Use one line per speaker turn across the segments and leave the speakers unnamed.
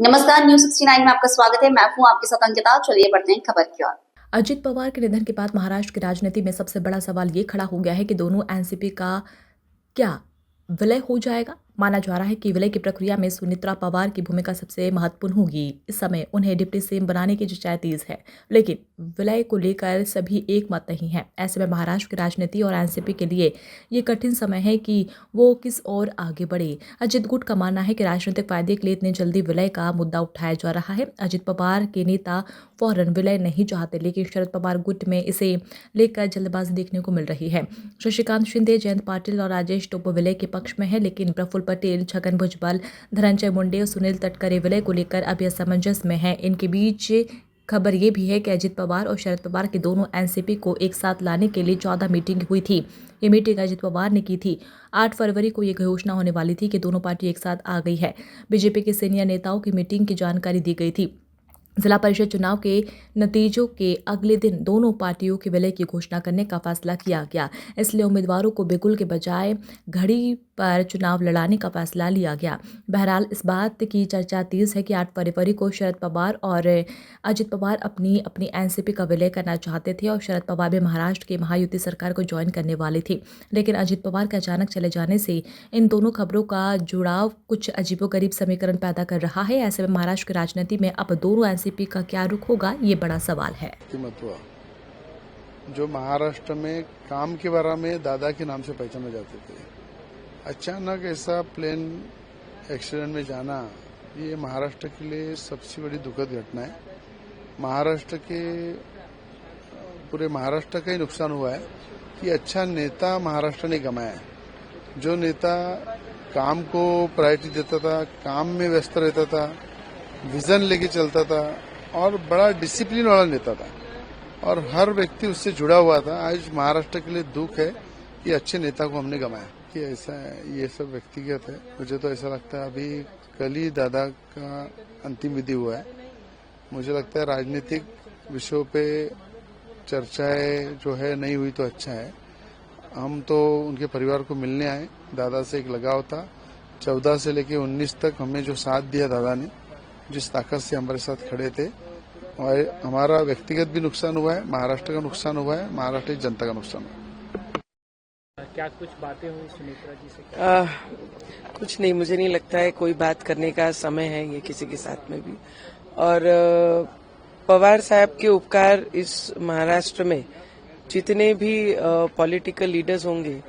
नमस्कार, न्यूज 69 में आपका स्वागत है। मैं हूं आपके साथ अंकिता। चलिए बढ़ते हैं खबर की ओर।
अजित पवार के निधन के बाद महाराष्ट्र की राजनीति में सबसे बड़ा सवाल ये खड़ा हो गया है कि दोनों एनसीपी का क्या विलय हो जाएगा। माना जा रहा है कि विलय की प्रक्रिया में सुनेत्रा पवार की भूमिका सबसे महत्वपूर्ण होगी। इस समय उन्हें डिप्टी सीएम बनाने की चर्चाएं तेज है, लेकिन विलय को लेकर सभी एक मत नहीं है। ऐसे में महाराष्ट्र की राजनीति और एनसीपी के लिए ये कठिन समय है कि वो किस ओर आगे बढ़े। अजित गुट का मानना है कि राजनीतिक फायदे के लिए इतनी जल्दी विलय का मुद्दा उठाया जा रहा है। अजित पवार के नेता फौरन विलय नहीं चाहते, लेकिन शरद पवार गुट में इसे लेकर जल्दबाजी देखने को मिल रही है। शशिकांत शिंदे, जयंत पाटिल और राजेश टोप विलय के पक्ष में है, लेकिन प्रफुल्ल पटेल, छगन भुजबल, धनंजय मुंडे और सुनील तटकरे विलय को लेकर अभी असमंजस में है। इनके बीच खबर ये भी है कि अजित पवार और शरद पवार के दोनों एनसीपी को एक साथ लाने के लिए 14 मीटिंग हुई थी। ये मीटिंग अजित पवार ने की थी। 8 फरवरी को ये घोषणा होने वाली थी कि दोनों पार्टी एक साथ आ गई है। बीजेपी के सीनियर नेताओं की मीटिंग की जानकारी दी गई थी। जिला परिषद चुनाव के नतीजों के अगले दिन दोनों पार्टियों के विलय की घोषणा करने का फैसला किया गया। इसलिए उम्मीदवारों को बिगुल के बजाय घड़ी पर चुनाव लड़ाने का फैसला लिया गया। बहरहाल इस बात की चर्चा तेज है कि 8 फरवरी को शरद पवार और अजित पवार अपनी एनसीपी का विलय करना चाहते थे और शरद पवार भी महाराष्ट्र की महायुति सरकार को ज्वाइन करने वाले थे। लेकिन अजित पवार के अचानक चले जाने से इन दोनों खबरों का जुड़ाव कुछ अजीबोगरीब समीकरण पैदा कर रहा है। ऐसे में महाराष्ट्र की राजनीति में अब दोनों एनसीपी का क्या रुख होगा, ये बड़ा सवाल है।
जो महाराष्ट्र में काम के बारे में दादा के नाम से पहचाने जाते थे, अचानक ऐसा प्लेन एक्सीडेंट में जाना, ये महाराष्ट्र के लिए सबसे बड़ी दुखद घटना है। पूरे महाराष्ट्र का ही नुकसान हुआ है कि अच्छा नेता महाराष्ट्र ने गंवाया है। जो नेता काम को प्रायोरिटी देता था, काम में व्यस्त रहता था, विजन लेके चलता था और बड़ा डिसिप्लिन वाला नेता था और हर व्यक्ति उससे जुड़ा हुआ था। आज महाराष्ट्र के लिए दुख है कि अच्छे नेता को हमने गंवाया। कि ऐसा है, ये सब व्यक्तिगत है। मुझे तो ऐसा लगता है अभी कल ही दादा का अंतिम विधि हुआ है। मुझे लगता है राजनीतिक विषयों पे चर्चाएं जो है नहीं हुई तो अच्छा है। हम तो उनके परिवार को मिलने आए। दादा से एक लगाव था। 14 से लेकर 19 तक हमें जो साथ दिया दादा ने, जिस ताकत से हमारे साथ खड़े थे, और हमारा व्यक्तिगत भी नुकसान हुआ है, महाराष्ट्र का नुकसान हुआ है, महाराष्ट्र की जनता का नुकसान हुआ है।
क्या कुछ बातें हुई सुनेत्रा जी से?
कुछ नहीं, मुझे नहीं लगता है कोई बात करने का समय है ये किसी के साथ में भी। और पवार साहब के उपकार इस महाराष्ट्र में जितने भी पॉलिटिकल लीडर्स होंगे,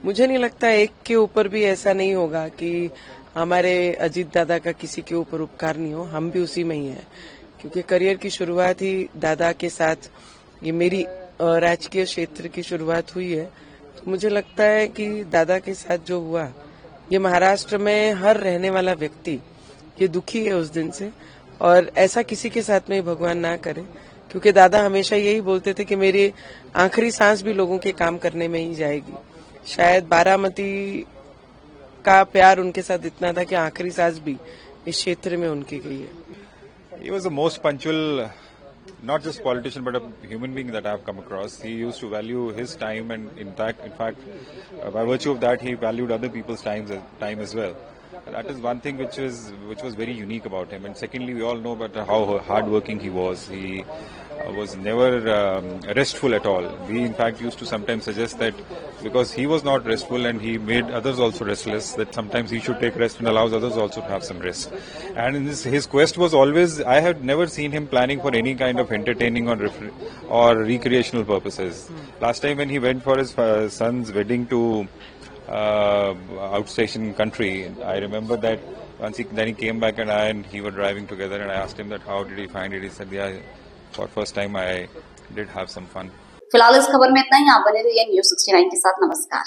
मुझे नहीं लगता एक के ऊपर भी ऐसा नहीं होगा कि हमारे अजीत दादा का किसी के ऊपर उपकार नहीं हो। हम भी उसी में ही हैं, क्योंकि करियर की शुरुआत ही दादा के साथ, ये मेरी राजकीय क्षेत्र की शुरुआत हुई है। तो मुझे लगता है कि दादा के साथ जो हुआ, ये महाराष्ट्र में हर रहने वाला व्यक्ति ये दुखी है उस दिन से, और ऐसा किसी के साथ में भगवान ना करे। क्योंकि दादा हमेशा यही बोलते थे कि मेरी आखिरी सांस भी लोगों के काम करने में ही जाएगी। शायद बारामती का प्यार उनके साथ इतना था कि आखिरी सांस भी इस क्षेत्र में उनकी गई है।
He was the most punctual, not just politician, but a human being that I have come across. He used to value his time, and in fact, by virtue of that, he valued other people's time as well. That is one thing which was very unique about him. And secondly, we all know about how hardworking he was. He was never restful at all. We in fact used to sometimes suggest that because he was not restful and he made others also restless, that sometimes he should take rest and allows others also to have some rest. And in his quest was always, I have never seen him planning for any kind of entertaining or recreational purposes. Last time when he went for his son's wedding to outstation country, I remember that then he came back and he were driving together, and I asked him that how did he find it. He said, yeah, for first time I did have some fun.
फिलहाल इस खबर में इतना ही। आप बने रहिए news 69 के साथ। नमस्कार।